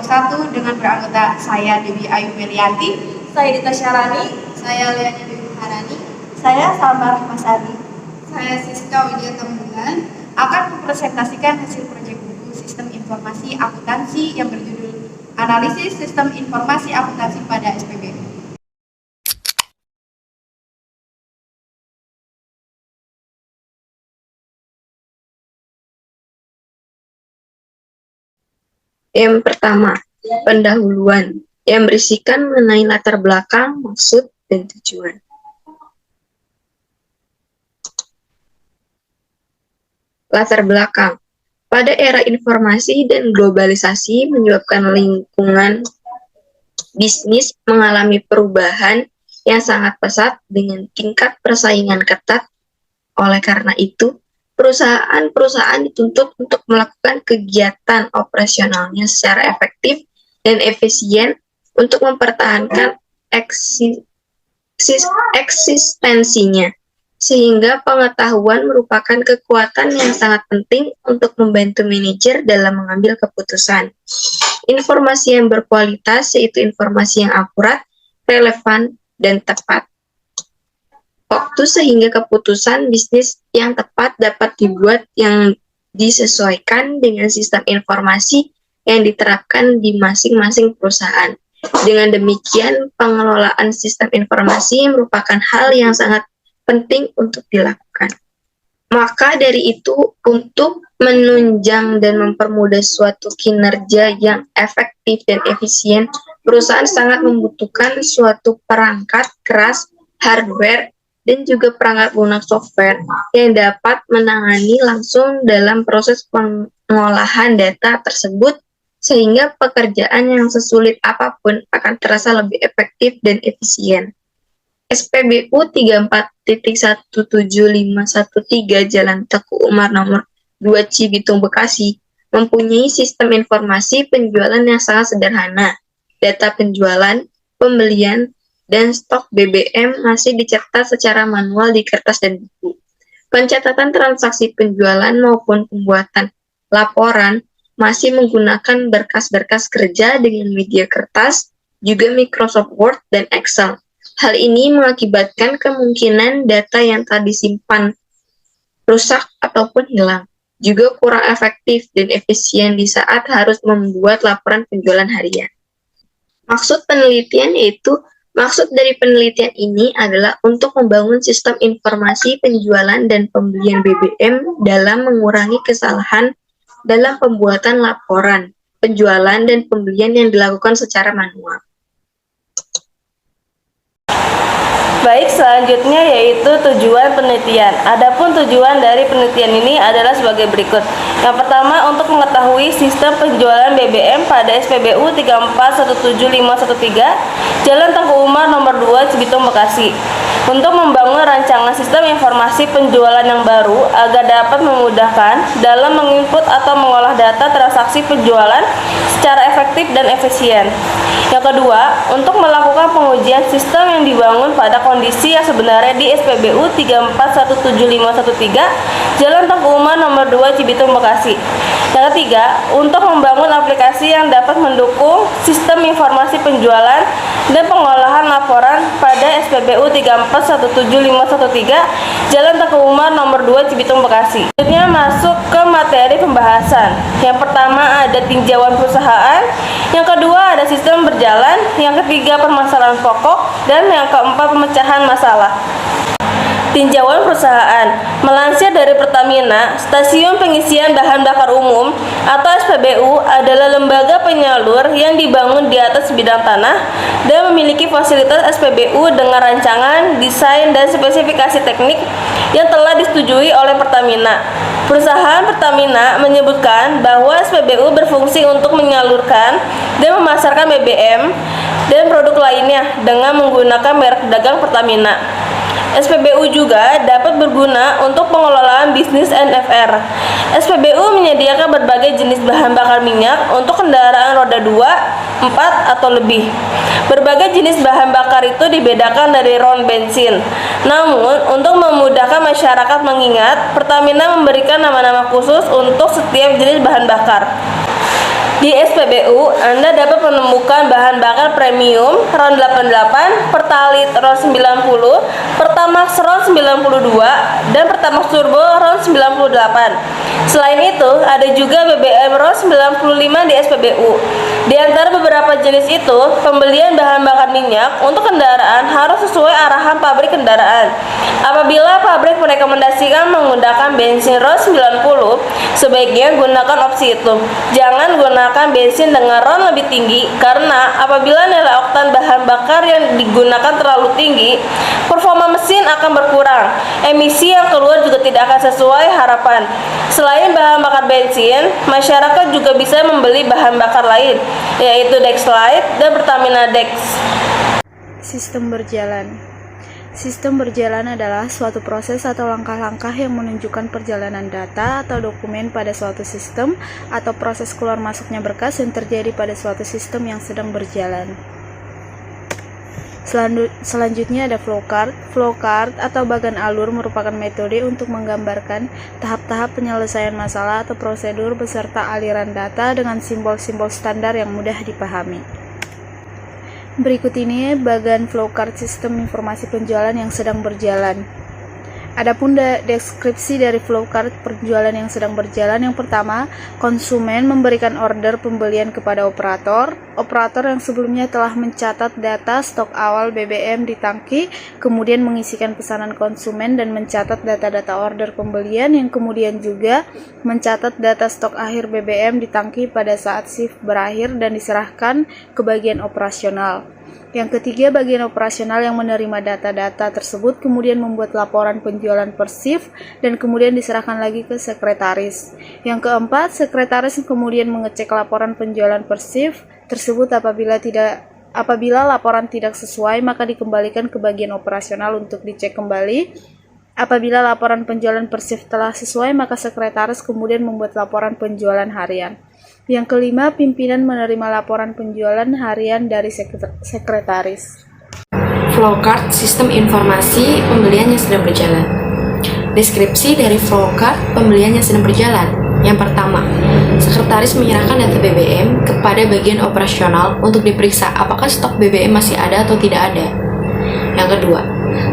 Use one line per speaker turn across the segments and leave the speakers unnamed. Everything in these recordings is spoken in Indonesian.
2021 dengan beranggota saya Dewi Ayu Melianti,
saya Dita Syarani,
saya Leani Dewi Harani,
saya Salma Rahmasari,
saya Siska Widya Tambulan akan mempresentasikan hasil proyek buku Sistem Informasi Akuntansi yang berjudul Analisis Sistem Informasi Akuntansi pada SPBU.
Yang pertama, pendahuluan yang berisikan mengenai latar belakang, maksud, dan tujuan. Latar belakang. Pada era informasi dan globalisasi menyebabkan lingkungan bisnis mengalami perubahan yang sangat pesat dengan tingkat persaingan ketat. Oleh karena itu, perusahaan-perusahaan dituntut untuk melakukan kegiatan operasionalnya secara efektif dan efisien untuk mempertahankan eksistensinya, sehingga pengetahuan merupakan kekuatan yang sangat penting untuk membantu manajer dalam mengambil keputusan. Informasi yang berkualitas yaitu informasi yang akurat, relevan, dan tepat. Waktu sehingga keputusan bisnis yang tepat dapat dibuat yang disesuaikan dengan sistem informasi yang diterapkan di masing-masing perusahaan. Dengan demikian, pengelolaan sistem informasi merupakan hal yang sangat penting untuk dilakukan. Maka dari itu, untuk menunjang dan mempermudah suatu kinerja yang efektif dan efisien, perusahaan sangat membutuhkan suatu perangkat keras, hardware, dan juga perangkat lunak software yang dapat menangani langsung dalam proses pengolahan data tersebut, sehingga pekerjaan yang sesulit apapun akan terasa lebih efektif dan efisien. SPBU 34.17513 Jalan Teguh Umar nomor 2 Cibitung, Bekasi mempunyai sistem informasi penjualan yang sangat sederhana. Data penjualan, pembelian, dan stok BBM masih dicetak secara manual di kertas dan buku. Pencatatan transaksi penjualan maupun pembuatan laporan masih menggunakan berkas-berkas kerja dengan media kertas, juga Microsoft Word dan Excel. Hal ini mengakibatkan kemungkinan data yang tadi disimpan rusak ataupun hilang, juga kurang efektif dan efisien di saat harus membuat laporan penjualan harian. Maksud dari penelitian ini adalah untuk membangun sistem informasi penjualan dan pembelian BBM dalam mengurangi kesalahan dalam pembuatan laporan, penjualan, dan pembelian yang dilakukan secara manual.
Baik, selanjutnya yaitu tujuan penelitian. Adapun tujuan dari penelitian ini adalah sebagai berikut. Yang pertama, untuk mengetahui sistem penjualan BBM pada SPBU 34.17513 Jalan Teguh Umar nomor 2 Cibitung, Bekasi, untuk membangun rancangan sistem informasi penjualan yang baru agar dapat memudahkan dalam menginput atau mengolah data transaksi penjualan secara efektif dan efisien. Yang kedua, untuk melakukan pengujian sistem yang dibangun pada kondisi yang sebenarnya di SPBU 34.17513 Jalan Teguh Umar nomor 2 Cibitung, Bekasi. Yang ketiga, untuk membangun aplikasi yang dapat mendukung sistem informasi penjualan dan pengolahan laporan pada SPBU 34.17513 Jalan Teguh Umar nomor 2 Cibitung, Bekasi. Selanjutnya masuk ke materi pembahasan. Yang pertama ada tinjauan perusahaan, yang kedua ada sistem berjalan, yang ketiga permasalahan pokok, dan yang keempat pemecahan masalah. Tinjauan perusahaan. Melansir dari Pertamina, Stasiun Pengisian Bahan Bakar Umum atau SPBU adalah lembaga penyalur yang dibangun di atas bidang tanah dan memiliki fasilitas SPBU dengan rancangan, desain, dan spesifikasi teknik yang telah disetujui oleh Pertamina. Perusahaan Pertamina menyebutkan bahwa SPBU berfungsi untuk menyalurkan dan memasarkan BBM dan produk lainnya dengan menggunakan merek dagang Pertamina. SPBU juga dapat berguna untuk pengelolaan bisnis NFR. SPBU menyediakan berbagai jenis bahan bakar minyak untuk kendaraan roda 2, 4, atau lebih. Berbagai jenis bahan bakar itu dibedakan dari ron bensin. Namun, untuk memudahkan masyarakat mengingat, Pertamina memberikan nama-nama khusus untuk setiap jenis bahan bakar. Di SPBU, Anda dapat menemukan bahan bakar premium RON 88, Pertalite RON 90, Pertamax RON 92, dan Pertamax Turbo RON 98. Selain itu, ada juga BBM RON 95 di SPBU. Di antara beberapa jenis itu, pembelian bahan bakar minyak untuk kendaraan harus sesuai arahan pabrik kendaraan. Apabila pabrik merekomendasikan menggunakan bensin RON 90, sebaiknya gunakan opsi itu. Jangan gunakan bensin dengan RON lebih tinggi, karena apabila nilai oktan bahan bakar yang digunakan terlalu tinggi, performa mesin akan berkurang. Emisi yang keluar juga tidak akan sesuai harapan. Selain bahan bakar bensin, masyarakat juga bisa membeli bahan bakar lain, yaitu Dexlite dan Pertamina Dex.
Sistem berjalan. Sistem berjalan adalah suatu proses atau langkah-langkah yang menunjukkan perjalanan data atau dokumen pada suatu sistem atau proses keluar masuknya berkas yang terjadi pada suatu sistem yang sedang berjalan. Selanjutnya ada flowchart. Flowchart atau bagan alur merupakan metode untuk menggambarkan tahap-tahap penyelesaian masalah atau prosedur beserta aliran data dengan simbol-simbol standar yang mudah dipahami. Berikut ini bagan flowchart sistem informasi penjualan yang sedang berjalan. Adapun deskripsi dari flowchart penjualan yang sedang berjalan, yang pertama, konsumen memberikan order pembelian kepada operator. Operator yang sebelumnya telah mencatat data stok awal BBM di tangki, kemudian mengisikan pesanan konsumen dan mencatat data-data order pembelian, yang kemudian juga mencatat data stok akhir BBM di tangki pada saat shift berakhir dan diserahkan ke bagian operasional. Yang ketiga, bagian operasional yang menerima data-data tersebut kemudian membuat laporan penjualan per shift dan kemudian diserahkan lagi ke sekretaris. Yang keempat, sekretaris kemudian mengecek laporan penjualan per shift tersebut. Apabila laporan tidak sesuai, maka dikembalikan ke bagian operasional untuk dicek kembali. Apabila laporan penjualan per shift telah sesuai, maka sekretaris kemudian membuat laporan penjualan harian. Yang kelima, pimpinan menerima laporan penjualan harian dari sekretaris.
Flowchart sistem informasi pembelian yang sedang berjalan. Deskripsi dari flowchart pembelian yang sedang berjalan. Yang pertama, sekretaris menyerahkan data BBM kepada bagian operasional untuk diperiksa apakah stok BBM masih ada atau tidak ada. Yang kedua,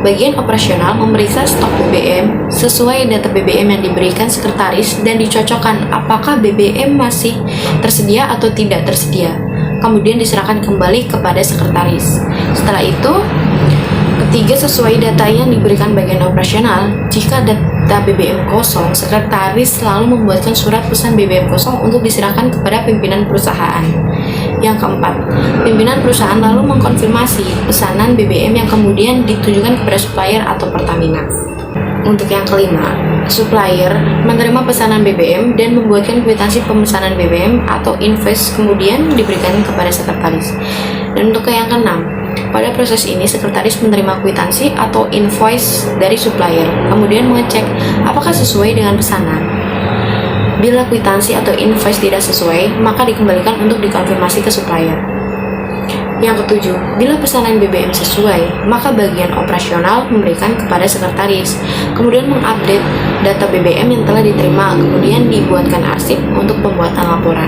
bagian operasional memeriksa stok BBM sesuai data BBM yang diberikan sekretaris dan dicocokkan apakah BBM masih tersedia atau tidak tersedia. Kemudian diserahkan kembali kepada sekretaris. Setelah itu, ketiga, sesuai data yang diberikan bagian operasional, jika data BBM kosong, sekretaris selalu membuatkan surat pesan BBM kosong untuk diserahkan kepada pimpinan perusahaan. Yang keempat, pimpinan perusahaan lalu mengkonfirmasi pesanan BBM yang kemudian ditujukan kepada supplier atau Pertamina. Untuk yang kelima, supplier menerima pesanan BBM dan membuatkan kwitansi pemesanan BBM atau invoice kemudian diberikan kepada sekretaris. Dan untuk yang keenam, pada proses ini sekretaris menerima kwitansi atau invoice dari supplier, kemudian mengecek apakah sesuai dengan pesanan. Bila kwitansi atau invoice tidak sesuai, maka dikembalikan untuk dikonfirmasi ke supplier. Yang ketujuh, bila pesanan BBM sesuai, maka bagian operasional memberikan kepada sekretaris, kemudian mengupdate data BBM yang telah diterima, kemudian dibuatkan arsip untuk pembuatan laporan.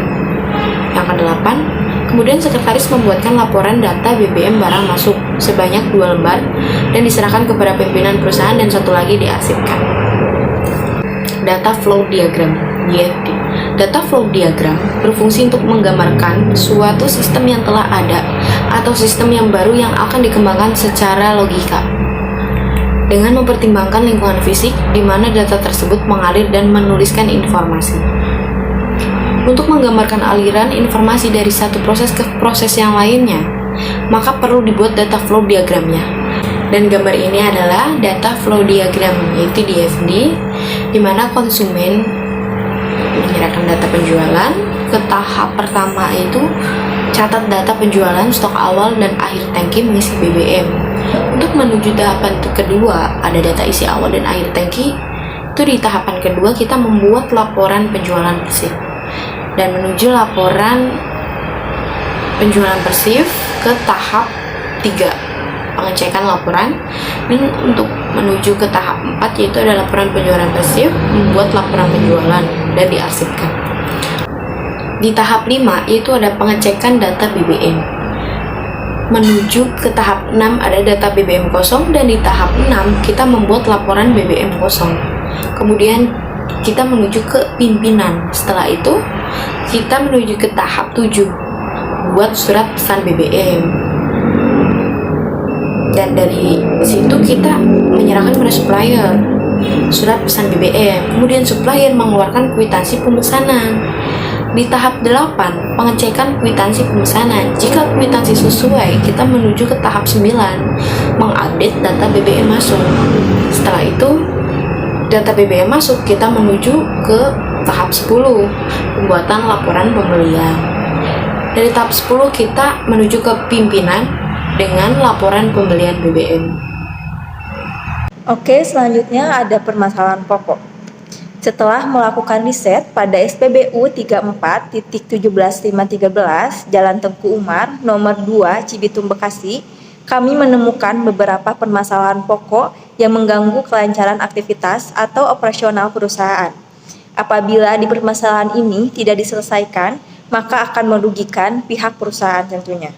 Yang kedelapan, kemudian sekretaris membuatkan laporan data BBM barang masuk sebanyak 2 lembar dan diserahkan kepada pimpinan perusahaan dan satu lagi diarsipkan. Data flow diagram (DFD). Data flow diagram berfungsi untuk menggambarkan suatu sistem yang telah ada atau sistem yang baru yang akan dikembangkan secara logika dengan mempertimbangkan lingkungan fisik di mana data tersebut mengalir dan menuliskan informasi. Untuk menggambarkan aliran informasi dari satu proses ke proses yang lainnya, maka perlu dibuat data flow diagramnya. Dan gambar ini adalah data flow diagram, yaitu DFD, di mana konsumen menyerahkan data penjualan. Ke tahap pertama itu catat data penjualan, stok awal dan akhir tangki mengisi BBM. Untuk menuju tahapan kedua, ada data isi awal dan akhir tangki. Itu di tahapan kedua kita membuat laporan penjualan bersih. Dan menuju laporan penjualan bersih ke tahap 3, pengecekan laporan. Dan untuk menuju ke tahap 4, yaitu ada laporan penjualan bersih, membuat laporan penjualan dan diarsipkan. Di tahap 5 yaitu ada pengecekan data BBM. Menuju ke tahap 6 ada data BBM kosong, dan di tahap 6 kita membuat laporan BBM kosong. Kemudian kita menuju ke pimpinan. Setelah itu kita menuju ke tahap 7, buat surat pesan BBM. Dan dari situ kita menyerahkan pada supplier surat pesan BBM. Kemudian supplier mengeluarkan kwitansi pemesanan. Di tahap 8, pengecekan kwitansi pemesanan. Jika kwitansi sesuai, kita menuju ke tahap 9, mengupdate data BBM masuk. Setelah itu, data BBM masuk, kita menuju ke tahap 10, pembuatan laporan pembelian. Dari tahap 10, kita menuju ke pimpinan dengan laporan pembelian BBM.
Oke, selanjutnya ada permasalahan pokok. Setelah melakukan riset pada SPBU 34.17513 Jalan Tengku Umar, nomor 2, Cibitung, Bekasi, kami menemukan beberapa permasalahan pokok yang mengganggu kelancaran aktivitas atau operasional perusahaan. Apabila di permasalahan ini tidak diselesaikan, maka akan merugikan pihak perusahaan tentunya.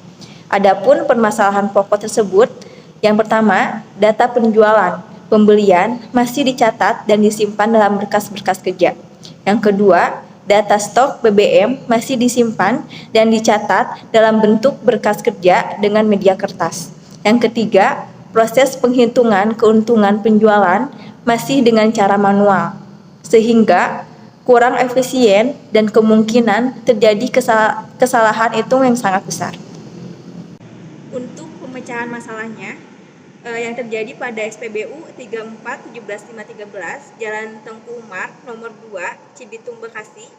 Adapun permasalahan pokok tersebut, yang pertama, data penjualan pembelian masih dicatat dan disimpan dalam berkas-berkas kerja. Yang kedua, data stok BBM masih disimpan dan dicatat dalam bentuk berkas kerja dengan media kertas. Yang ketiga, proses penghitungan keuntungan penjualan masih dengan cara manual, sehingga kurang efisien dan kemungkinan terjadi kesalahan hitung yang sangat besar. Untuk pemecahan masalahnya, yang terjadi pada SPBU 34.17513 Jalan Tengku Umar nomor 2 Cibitung, Bekasi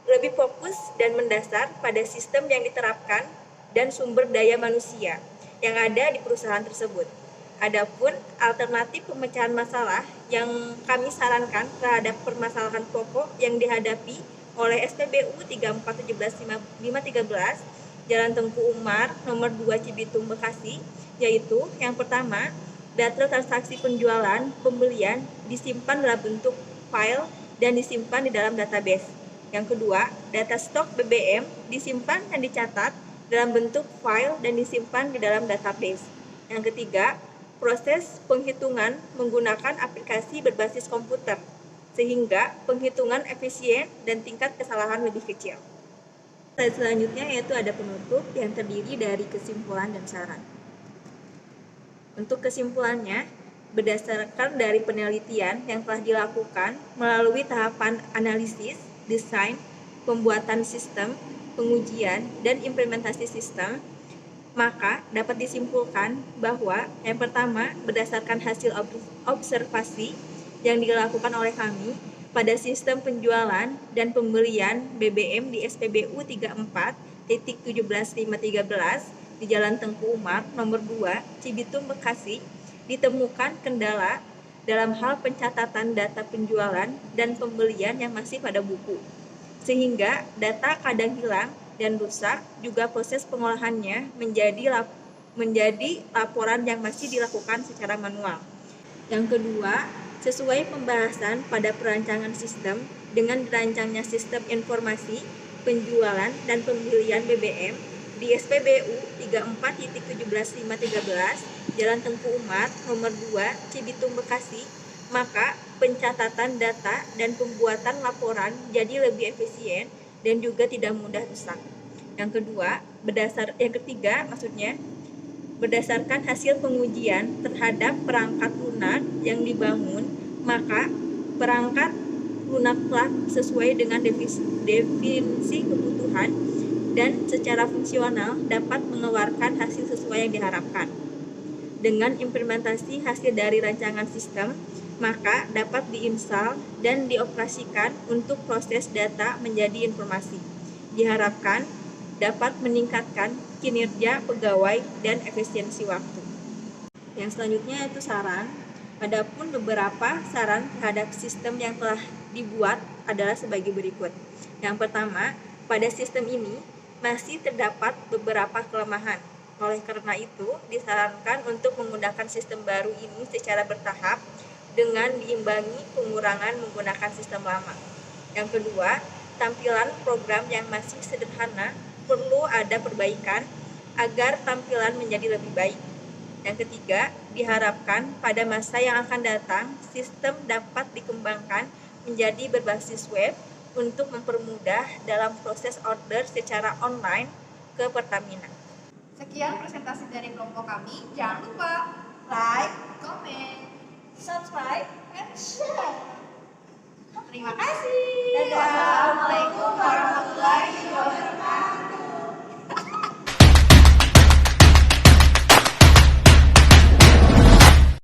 lebih fokus dan mendasar pada sistem yang diterapkan dan sumber daya manusia yang ada di perusahaan tersebut. Adapun alternatif pemecahan masalah yang kami sarankan terhadap permasalahan pokok yang dihadapi oleh SPBU 34.17513 Jalan Tengku Umar nomor 2 Cibitung, Bekasi, yaitu yang pertama, data transaksi penjualan pembelian disimpan dalam bentuk file dan disimpan di dalam database. Yang kedua, data stok BBM disimpan dan dicatat dalam bentuk file dan disimpan di dalam database. Yang ketiga, proses penghitungan menggunakan aplikasi berbasis komputer, sehingga penghitungan efisien dan tingkat kesalahan lebih kecil. Selanjutnya yaitu ada penutup yang terdiri dari kesimpulan dan saran. Untuk kesimpulannya, berdasarkan dari penelitian yang telah dilakukan melalui tahapan analisis, desain, pembuatan sistem, pengujian, dan implementasi sistem, maka dapat disimpulkan bahwa yang pertama, berdasarkan hasil observasi yang dilakukan oleh kami pada sistem penjualan dan pembelian BBM di SPBU 34.17513 di Jalan Tengku Umar nomor 2 Cibitung, Bekasi, ditemukan kendala dalam hal pencatatan data penjualan dan pembelian yang masih pada buku, sehingga data kadang hilang dan rusak, juga proses pengolahannya menjadi laporan yang masih dilakukan secara manual. Yang kedua, sesuai pembahasan pada perancangan sistem dengan dirancangnya sistem informasi penjualan dan pembelian BBM di SPBU 34.17513 Jalan Tengku Umar nomor 2 Cibitung, Bekasi, maka pencatatan data dan pembuatan laporan jadi lebih efisien dan juga tidak mudah rusak. Yang ketiga, berdasarkan hasil pengujian terhadap perangkat lunak yang dibangun, maka perangkat lunak telah sesuai dengan definisi kebutuhan dan secara fungsional dapat mengeluarkan hasil sesuai yang diharapkan. Dengan implementasi hasil dari rancangan sistem, maka dapat diinstal dan dioperasikan untuk proses data menjadi informasi. Diharapkan dapat meningkatkan kinerja pegawai dan efisiensi waktu. Yang selanjutnya itu saran. Adapun beberapa saran terhadap sistem yang telah dibuat adalah sebagai berikut. Yang pertama, pada sistem ini masih terdapat beberapa kelemahan. Oleh karena itu, disarankan untuk menggunakan sistem baru ini secara bertahap dengan diimbangi pengurangan menggunakan sistem lama. Yang kedua, tampilan program yang masih sederhana perlu ada perbaikan agar tampilan menjadi lebih baik. Yang ketiga, diharapkan pada masa yang akan datang, sistem dapat dikembangkan menjadi berbasis web untuk mempermudah dalam proses order secara online ke Pertamina.
Sekian presentasi dari kelompok kami. Jangan lupa like, comment,
Subscribe and share.